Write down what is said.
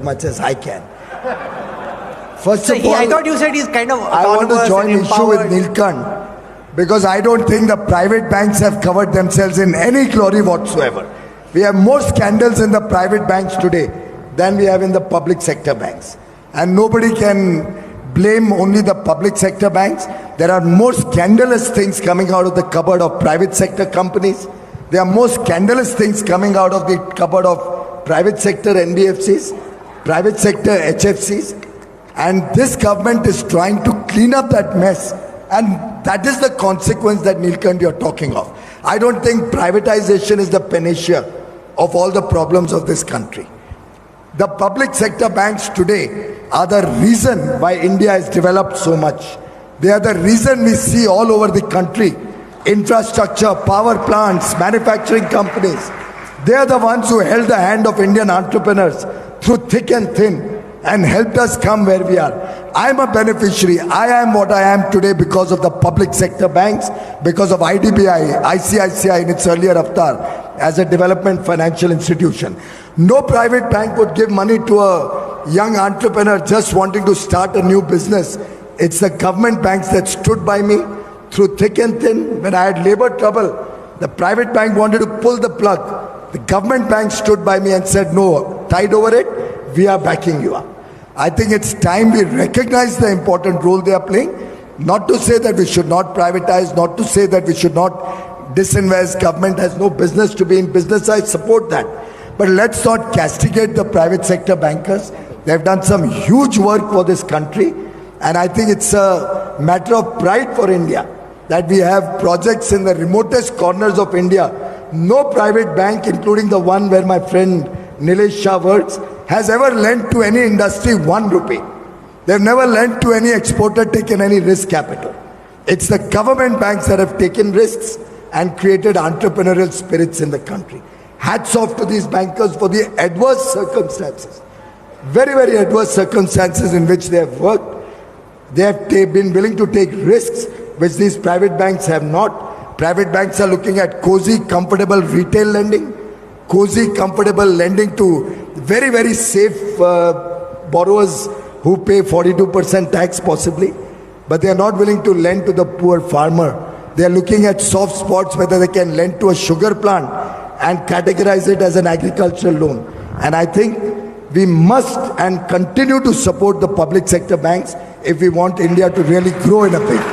much as I can. First So of all, I thought you said he's kind of I want to join issue with Nilkant because I don't think the private banks have covered themselves in any glory whatsoever. We have more scandals in the private banks today than we have in the public sector banks. And nobody can blame only the public sector banks. There are more scandalous things coming out of the cupboard of private sector companies. There are more scandalous things coming out of the cupboard of private sector NBFCs, private sector HFCs. And this government is trying to clean up that mess. And that is the consequence that Nilkant you're talking of. I don't think privatization is the panacea of all the problems of this country. The public sector banks today are the reason why India has developed so much. They are the reason we see all over the country infrastructure, power plants, manufacturing companies. They are the ones who held the hand of Indian entrepreneurs through thick and thin and helped us come where we are. I am a beneficiary. I am what I am today because of the public sector banks, because of IDBI, ICICI in its earlier avatar as a development financial institution. No private bank would give money to a young entrepreneur just wanting to start a new business. It's the government banks that stood by me through thick and thin. When I had labor trouble, the private bank wanted to pull the plug. The government bank stood by me and said, no, tide over it, we are backing you up. I think it's time we recognize the important role they are playing. Not to say that we should not privatize, not to say that we should not disinvest. Government has no business to be in business. I support that. But let's not castigate the private sector bankers. They've done some huge work for this country. And I think it's a matter of pride for India that we have projects in the remotest corners of India. No private bank, including the one where my friend Nilesh Shah works, has ever lent to any industry 1 rupee. They've never lent to any exporter, taken any risk capital. It's the government banks that have taken risks and created entrepreneurial spirits in the country. Hats off to these bankers for the adverse circumstances, very, very adverse circumstances in which they have worked. They have been willing to take risks which these private banks have not. Private banks are looking at cozy, comfortable retail lending, cozy, comfortable lending to very, very safe borrowers who pay 42% tax possibly, but they are not willing to lend to the poor farmer. They are looking at soft spots, whether they can lend to a sugar plant and categorize it as an agricultural loan. And I think we must and continue to support the public sector banks if we want India to really grow in a big way.